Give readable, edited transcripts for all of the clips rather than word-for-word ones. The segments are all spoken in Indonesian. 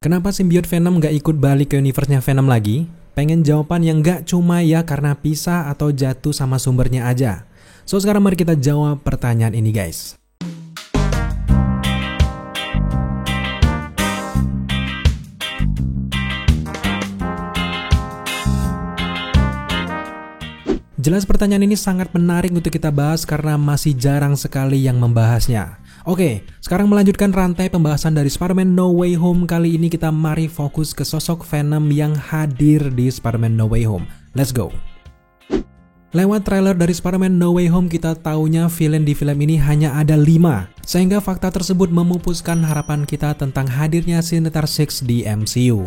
Kenapa simbiot Venom gak ikut balik ke universe-nya Venom lagi? Pengen jawaban yang gak cuma ya karena pisah atau jatuh sama sumbernya aja. So sekarang mari kita jawab pertanyaan ini guys. Jelas pertanyaan ini sangat menarik untuk kita bahas karena masih jarang sekali yang membahasnya. Oke, sekarang melanjutkan rantai pembahasan dari Spider-Man No Way Home. Kali ini kita mari fokus ke sosok Venom yang hadir di Spider-Man No Way Home. Let's go. Lewat trailer dari Spider-Man No Way Home kita taunya villain di film ini hanya ada 5. Sehingga fakta tersebut memupuskan harapan kita tentang hadirnya Sinister Six di MCU.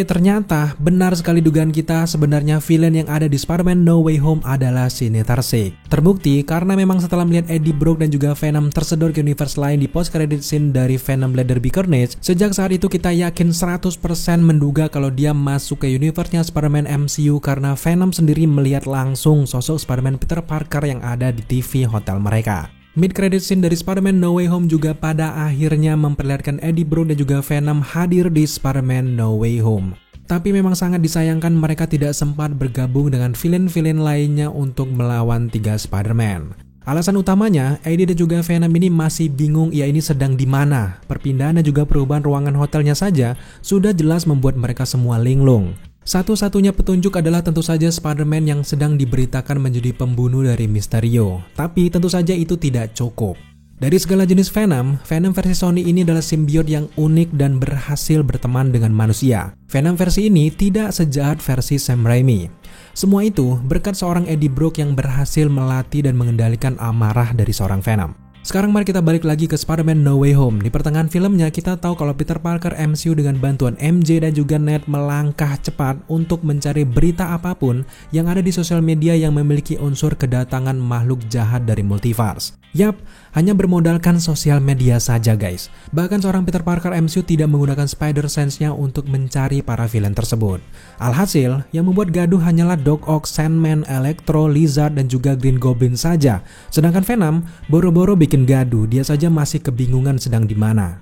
Ternyata benar sekali dugaan kita, sebenarnya villain yang ada di Spider-Man No Way Home adalah Sinister Six. Terbukti karena memang setelah melihat Eddie Brock dan juga Venom tersedot ke universe lain di post credit scene dari Venom Let There Be Carnage, sejak saat itu kita yakin 100% menduga kalau dia masuk ke universe-nya Spider-Man MCU karena Venom sendiri melihat langsung sosok Spider-Man Peter Parker yang ada di TV hotel mereka. Mid-credit scene dari Spider-Man No Way Home juga pada akhirnya memperlihatkan Eddie Brock dan juga Venom hadir di Spider-Man No Way Home. Tapi memang sangat disayangkan mereka tidak sempat bergabung dengan villain-villain lainnya untuk melawan 3 Spider-Man. Alasan utamanya, Eddie dan juga Venom ini masih bingung ia ini sedang di mana. Perpindahan dan juga perubahan ruangan hotelnya saja sudah jelas membuat mereka semua linglung. Satu-satunya petunjuk adalah tentu saja Spider-Man yang sedang diberitakan menjadi pembunuh dari Mysterio. Tapi tentu saja itu tidak cukup. Dari segala jenis Venom, Venom versi Sony ini adalah simbiot yang unik dan berhasil berteman dengan manusia. Venom versi ini tidak sejahat versi Sam Raimi. Semua itu berkat seorang Eddie Brock yang berhasil melatih dan mengendalikan amarah dari seorang Venom. Sekarang mari kita balik lagi ke Spider-Man No Way Home. Di pertengahan filmnya kita tahu kalau Peter Parker MCU dengan bantuan MJ dan juga Ned melangkah cepat untuk mencari berita apapun yang ada di sosial media yang memiliki unsur kedatangan makhluk jahat dari multiverse. Yap, hanya bermodalkan sosial media saja guys. Bahkan seorang Peter Parker MCU tidak menggunakan Spider Sense-nya untuk mencari para villain tersebut. Alhasil, yang membuat gaduh hanyalah Doc Ock, Sandman, Electro, Lizard, dan juga Green Goblin saja. Sedangkan Venom boro-boro bikin gaduh, dia saja masih kebingungan sedang di mana.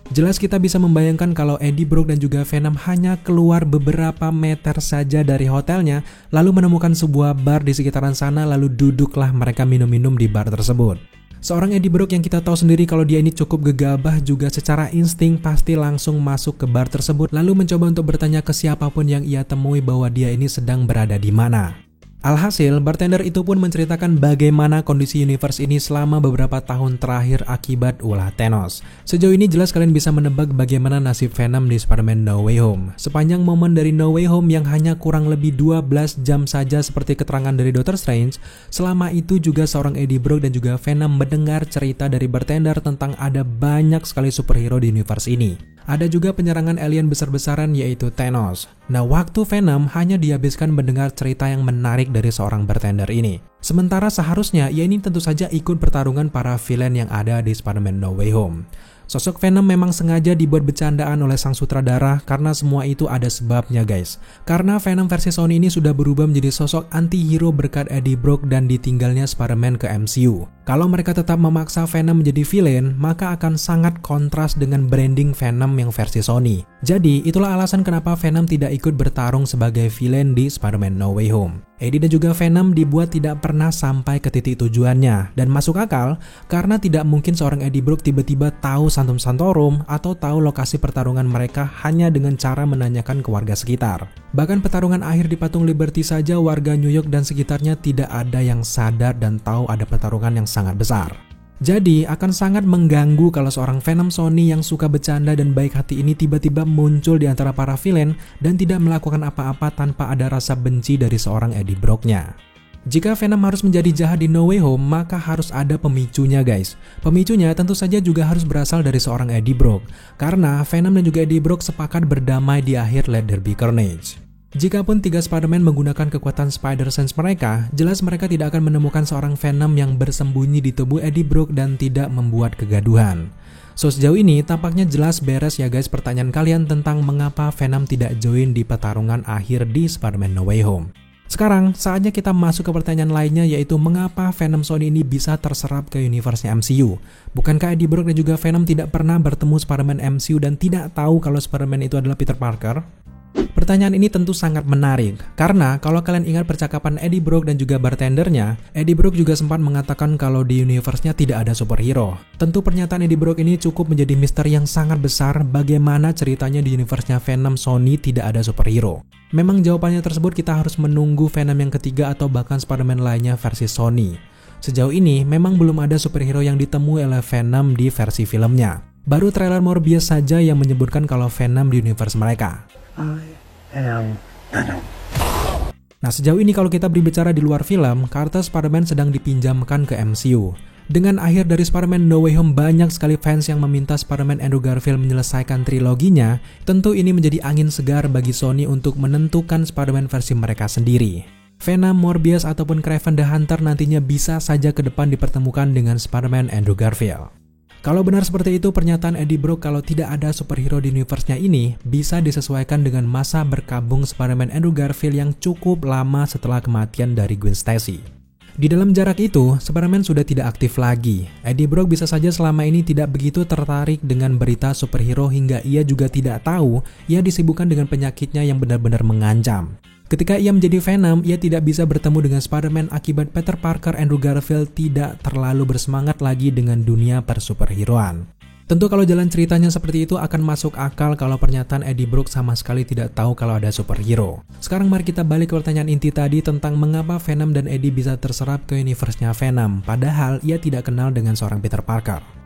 Jelas kita bisa membayangkan kalau Eddie Brock dan juga Venom hanya keluar beberapa meter saja dari hotelnya, lalu menemukan sebuah bar di sekitaran sana, lalu duduklah mereka minum-minum di bar tersebut. Seorang Eddie Brock yang kita tahu sendiri kalau dia ini cukup gegabah juga secara insting pasti langsung masuk ke bar tersebut, lalu mencoba untuk bertanya ke siapapun yang ia temui bahwa dia ini sedang berada di mana. Alhasil, bartender itu pun menceritakan bagaimana kondisi universe ini selama beberapa tahun terakhir akibat ulah Thanos. Sejauh ini jelas kalian bisa menebak bagaimana nasib Venom di Spider-Man No Way Home. Sepanjang momen dari No Way Home yang hanya kurang lebih 12 jam saja seperti keterangan dari Doctor Strange, selama itu juga seorang Eddie Brock dan juga Venom mendengar cerita dari bartender tentang ada banyak sekali superhero di universe ini. Ada juga penyerangan alien besar-besaran yaitu Thanos. Nah, waktu Venom hanya dihabiskan mendengar cerita yang menarik dari seorang bartender ini. Sementara seharusnya ia ini tentu saja ikut pertarungan para villain yang ada di Spider-Man No Way Home. Sosok Venom memang sengaja dibuat bercandaan oleh sang sutradara karena semua itu ada sebabnya guys. Karena Venom versi Sony ini sudah berubah menjadi sosok anti-hero berkat Eddie Brock dan ditinggalnya Spider-Man ke MCU. Kalau mereka tetap memaksa Venom menjadi villain, maka akan sangat kontras dengan branding Venom yang versi Sony. Jadi itulah alasan kenapa Venom tidak ikut bertarung sebagai villain di Spider-Man No Way Home. Eddie dan juga Venom dibuat tidak pernah sampai ke titik tujuannya dan masuk akal karena tidak mungkin seorang Eddie Brock tiba-tiba tahu Santum Santorum atau tahu lokasi pertarungan mereka hanya dengan cara menanyakan ke warga sekitar. Bahkan pertarungan akhir di Patung Liberty saja warga New York dan sekitarnya tidak ada yang sadar dan tahu ada pertarungan yang sangat besar. Jadi akan sangat mengganggu kalau seorang Venom Sony yang suka bercanda dan baik hati ini tiba-tiba muncul di antara para villain dan tidak melakukan apa-apa tanpa ada rasa benci dari seorang Eddie Brock-nya. Jika Venom harus menjadi jahat di No Way Home, maka harus ada pemicunya guys. Pemicunya tentu saja juga harus berasal dari seorang Eddie Brock, karena Venom dan juga Eddie Brock sepakat berdamai di akhir Let There Be Carnage. Jikapun 3 Spider-Man menggunakan kekuatan Spider Sense mereka, jelas mereka tidak akan menemukan seorang Venom yang bersembunyi di tubuh Eddie Brock dan tidak membuat kegaduhan. So sejauh ini tampaknya jelas beres ya guys pertanyaan kalian tentang mengapa Venom tidak join di pertarungan akhir di Spider-Man No Way Home. Sekarang, saatnya kita masuk ke pertanyaan lainnya, yaitu mengapa Venom Sony ini bisa terserap ke universe-nya MCU? Bukankah Eddie Brock dan juga Venom tidak pernah bertemu Spider-Man MCU dan tidak tahu kalau Spider-Man itu adalah Peter Parker? Pertanyaan ini tentu sangat menarik, karena kalau kalian ingat percakapan Eddie Brock dan juga bartendernya, Eddie Brock juga sempat mengatakan kalau di universe-nya tidak ada superhero. Tentu pernyataan Eddie Brock ini cukup menjadi misteri yang sangat besar bagaimana ceritanya di universe-nya Venom Sony tidak ada superhero. Memang jawabannya tersebut kita harus menunggu Venom yang ketiga atau bahkan Spider-Man lainnya versi Sony. Sejauh ini memang belum ada superhero yang ditemui oleh Venom di versi filmnya. Baru trailer Morbius saja yang menyebutkan kalau Venom di universe mereka. Nah, sejauh ini kalau kita berbicara di luar film, karakter Spider-Man sedang dipinjamkan ke MCU. Dengan akhir dari Spider-Man No Way Home, banyak sekali fans yang meminta Spider-Man Andrew Garfield menyelesaikan triloginya. Tentu ini menjadi angin segar bagi Sony untuk menentukan Spider-Man versi mereka sendiri. Venom, Morbius, ataupun Kraven the Hunter nantinya bisa saja ke depan dipertemukan dengan Spider-Man Andrew Garfield. Kalau benar seperti itu, pernyataan Eddie Brock kalau tidak ada superhero di universe-nya ini bisa disesuaikan dengan masa berkabung Spider-Man Andrew Garfield yang cukup lama setelah kematian dari Gwen Stacy. Di dalam jarak itu, Spider-Man sudah tidak aktif lagi. Eddie Brock bisa saja selama ini tidak begitu tertarik dengan berita superhero hingga ia juga tidak tahu ia disibukkan dengan penyakitnya yang benar-benar mengancam. Ketika ia menjadi Venom, ia tidak bisa bertemu dengan Spider-Man akibat Peter Parker Andrew Garfield tidak terlalu bersemangat lagi dengan dunia persuperheroan. Tentu kalau jalan ceritanya seperti itu akan masuk akal kalau pernyataan Eddie Brock sama sekali tidak tahu kalau ada superhero. Sekarang mari kita balik ke pertanyaan inti tadi tentang mengapa Venom dan Eddie bisa terserap ke universe-nya Venom, padahal ia tidak kenal dengan seorang Peter Parker.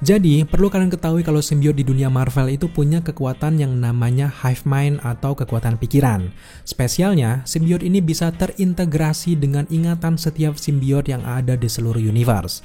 Jadi, perlu kalian ketahui kalau simbiot di dunia Marvel itu punya kekuatan yang namanya hive mind atau kekuatan pikiran. Spesialnya, simbiot ini bisa terintegrasi dengan ingatan setiap simbiot yang ada di seluruh universe.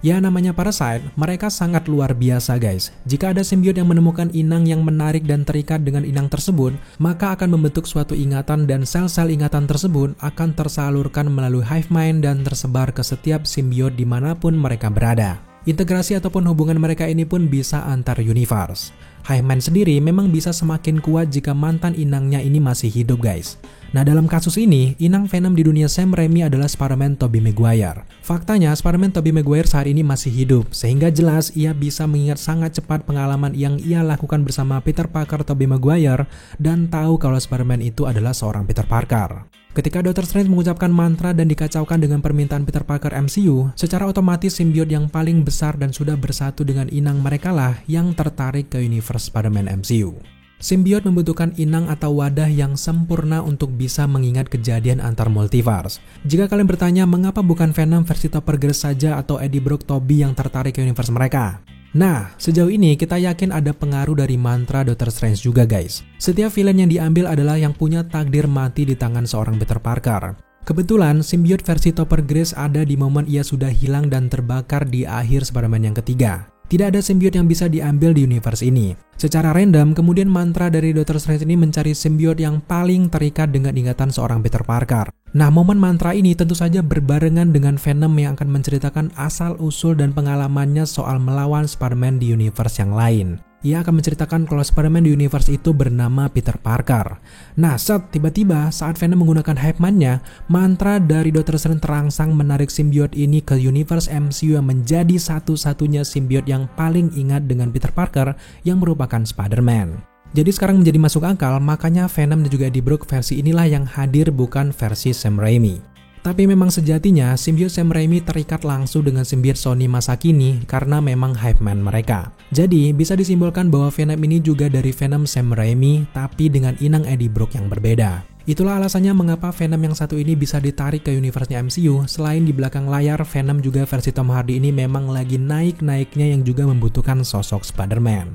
Ya, namanya Parasite, mereka sangat luar biasa guys. Jika ada simbiot yang menemukan inang yang menarik dan terikat dengan inang tersebut, maka akan membentuk suatu ingatan dan sel-sel ingatan tersebut akan tersalurkan melalui hive mind dan tersebar ke setiap simbiot dimanapun mereka berada. Integrasi ataupun hubungan mereka ini pun bisa antar universe. Hive mind sendiri memang bisa semakin kuat jika mantan inangnya ini masih hidup guys. Nah, dalam kasus ini, inang Venom di dunia Sam Raimi adalah Spider-Man Tobey Maguire. Faktanya, Spider-Man Tobey Maguire saat ini masih hidup, sehingga jelas ia bisa mengingat sangat cepat pengalaman yang ia lakukan bersama Peter Parker Tobey Maguire dan tahu kalau Spider-Man itu adalah seorang Peter Parker. Ketika Dr. Strange mengucapkan mantra dan dikacaukan dengan permintaan Peter Parker MCU, secara otomatis simbiot yang paling besar dan sudah bersatu dengan inang mereka lah yang tertarik ke universe Spider-Man MCU. Simbiot membutuhkan inang atau wadah yang sempurna untuk bisa mengingat kejadian antar multiverse. Jika kalian bertanya mengapa bukan Venom versi Topher Grace saja atau Eddie Brock Tobey yang tertarik ke universe mereka? Nah, sejauh ini kita yakin ada pengaruh dari mantra Dr. Strange juga guys. Setiap villain yang diambil adalah yang punya takdir mati di tangan seorang Peter Parker. Kebetulan, simbiot versi Topher Grace ada di momen ia sudah hilang dan terbakar di akhir Spider-Man yang ketiga. Tidak ada simbiot yang bisa diambil di universe ini. Secara random, kemudian mantra dari Dr. Strange ini mencari simbiot yang paling terikat dengan ingatan seorang Peter Parker. Nah, momen mantra ini tentu saja berbarengan dengan Venom yang akan menceritakan asal-usul dan pengalamannya soal melawan Spider-Man di universe yang lain. Ia akan menceritakan kalau Spider-Man di universe itu bernama Peter Parker. Nah, tiba-tiba saat Venom menggunakan hive mind-nya, mantra dari Dr. Strange terangsang menarik simbiot ini ke universe MCU yang menjadi satu-satunya simbiot yang paling ingat dengan Peter Parker yang merupakan Spider-Man. Jadi sekarang menjadi masuk akal, makanya Venom dan juga Eddie Brock versi inilah yang hadir bukan versi Sam Raimi. Tapi memang sejatinya simbiot Sam Raimi terikat langsung dengan simbiot Sony masa kini karena memang hive mind mereka. Jadi bisa disimpulkan bahwa Venom ini juga dari Venom Sam Raimi tapi dengan inang Eddie Brock yang berbeda. Itulah alasannya mengapa Venom yang satu ini bisa ditarik ke universe-nya MCU. Selain di belakang layar, Venom juga versi Tom Hardy ini memang lagi naik-naiknya yang juga membutuhkan sosok Spider-Man.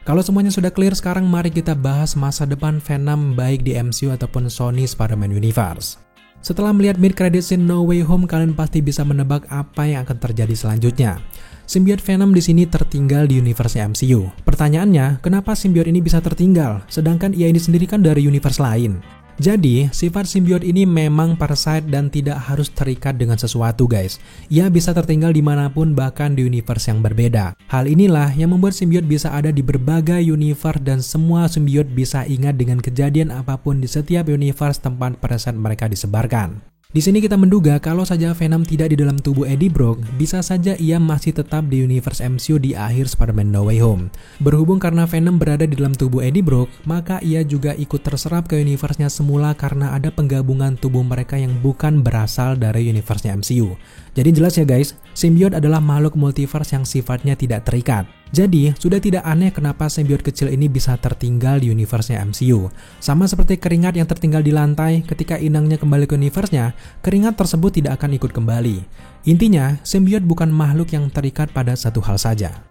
Kalau semuanya sudah clear, sekarang mari kita bahas masa depan Venom baik di MCU ataupun Sony Spider-Man Universe. Setelah melihat mid-credit scene No Way Home, kalian pasti bisa menebak apa yang akan terjadi selanjutnya. Simbiot Venom di sini tertinggal di universe MCU. Pertanyaannya, kenapa simbiot ini bisa tertinggal, sedangkan ia ini sendiri kan dari universe lain? Jadi, sifat simbiot ini memang parasite dan tidak harus terikat dengan sesuatu guys. Ia bisa tertinggal dimanapun bahkan di universe yang berbeda. Hal inilah yang membuat simbiot bisa ada di berbagai universe dan semua simbiot bisa ingat dengan kejadian apapun di setiap universe tempat parasite mereka disebarkan. Di sini kita menduga kalau saja Venom tidak di dalam tubuh Eddie Brock, bisa saja ia masih tetap di universe MCU di akhir Spider-Man No Way Home. Berhubung karena Venom berada di dalam tubuh Eddie Brock, maka ia juga ikut terserap ke universe-nya semula karena ada penggabungan tubuh mereka yang bukan berasal dari universe-nya MCU. Jadi jelas ya guys, simbiot adalah makhluk multiverse yang sifatnya tidak terikat. Jadi, sudah tidak aneh kenapa simbiot kecil ini bisa tertinggal di universe-nya MCU. Sama seperti keringat yang tertinggal di lantai, ketika inangnya kembali ke universe-nya, keringat tersebut tidak akan ikut kembali. Intinya, simbiot bukan makhluk yang terikat pada satu hal saja.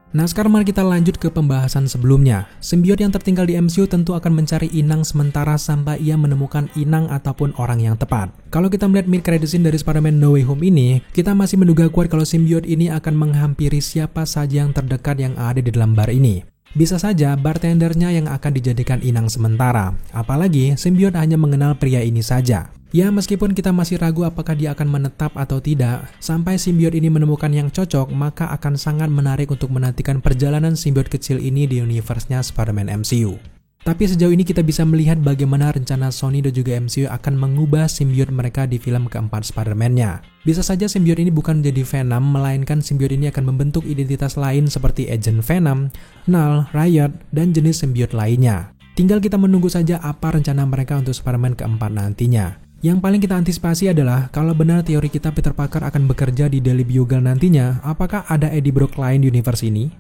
Nah, sekarang mari kita lanjut ke pembahasan sebelumnya. Simbiot yang tertinggal di MCU tentu akan mencari inang sementara sampai ia menemukan inang ataupun orang yang tepat. Kalau kita melihat mid-credit scene dari Spider-Man No Way Home ini, kita masih menduga kuat kalau simbiot ini akan menghampiri siapa saja yang terdekat yang ada di dalam bar ini. Bisa saja bartendernya yang akan dijadikan inang sementara. Apalagi simbiot hanya mengenal pria ini saja. Ya, meskipun kita masih ragu apakah dia akan menetap atau tidak, sampai simbiot ini menemukan yang cocok, maka akan sangat menarik untuk menantikan perjalanan simbiot kecil ini di universe-nya Spider-Man MCU. Tapi sejauh ini kita bisa melihat bagaimana rencana Sony dan juga MCU akan mengubah simbiot mereka di film keempat Spider-Man-nya. Bisa saja simbiot ini bukan menjadi Venom, melainkan simbiot ini akan membentuk identitas lain seperti Agent Venom, Null, Riot, dan jenis simbiot lainnya. Tinggal kita menunggu saja apa rencana mereka untuk Spider-Man keempat nantinya. Yang paling kita antisipasi adalah kalau benar teori kita Peter Parker akan bekerja di Daily Bugle nantinya, apakah ada Eddie Brock lain di universe ini?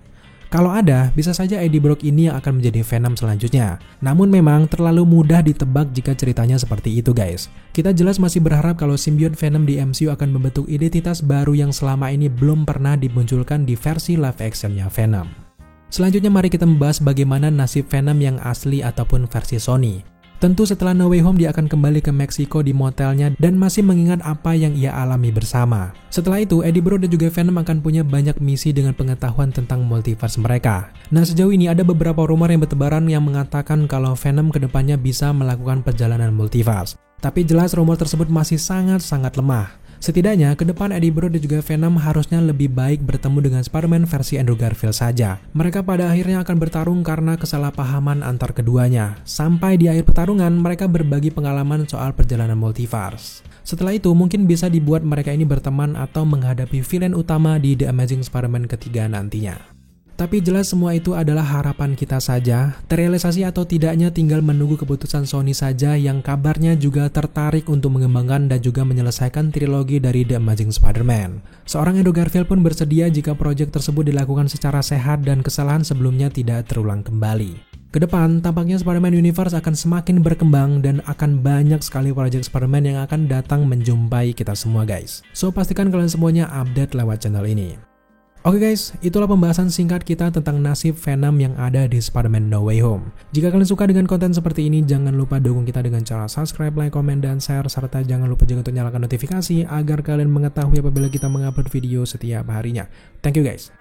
Kalau ada, bisa saja Eddie Brock ini yang akan menjadi Venom selanjutnya. Namun memang terlalu mudah ditebak jika ceritanya seperti itu guys. Kita jelas masih berharap kalau simbiot Venom di MCU akan membentuk identitas baru yang selama ini belum pernah dimunculkan di versi live actionnya Venom. Selanjutnya mari kita membahas bagaimana nasib Venom yang asli ataupun versi Sony. Tentu setelah No Way Home dia akan kembali ke Meksiko di motelnya dan masih mengingat apa yang ia alami bersama. Setelah itu, Eddie Brock dan juga Venom akan punya banyak misi dengan pengetahuan tentang multiverse mereka. Nah, sejauh ini ada beberapa rumor yang bertebaran yang mengatakan kalau Venom kedepannya bisa melakukan perjalanan multiverse. Tapi jelas rumor tersebut masih sangat-sangat lemah. Setidaknya, ke depan Eddie Brock dan juga Venom harusnya lebih baik bertemu dengan Spider-Man versi Andrew Garfield saja. Mereka pada akhirnya akan bertarung karena kesalahpahaman antar keduanya. Sampai di akhir pertarungan, mereka berbagi pengalaman soal perjalanan multiverse. Setelah itu, mungkin bisa dibuat mereka ini berteman atau menghadapi villain utama di The Amazing Spider-Man ketiga nantinya. Tapi jelas semua itu adalah harapan kita saja, terrealisasi atau tidaknya tinggal menunggu keputusan Sony saja yang kabarnya juga tertarik untuk mengembangkan dan juga menyelesaikan trilogi dari The Amazing Spider-Man. Seorang Andrew Garfield pun bersedia jika proyek tersebut dilakukan secara sehat dan kesalahan sebelumnya tidak terulang kembali. Kedepan, tampaknya Spider-Man Universe akan semakin berkembang dan akan banyak sekali proyek Spider-Man yang akan datang menjumpai kita semua guys. So, pastikan kalian semuanya update lewat channel ini. Oke guys, itulah pembahasan singkat kita tentang nasib Venom yang ada di Spider-Man No Way Home. Jika kalian suka dengan konten seperti ini, jangan lupa dukung kita dengan cara subscribe, like, komen, dan share. Serta jangan lupa juga untuk nyalakan notifikasi agar kalian mengetahui apabila kita mengupload video setiap harinya. Thank you guys.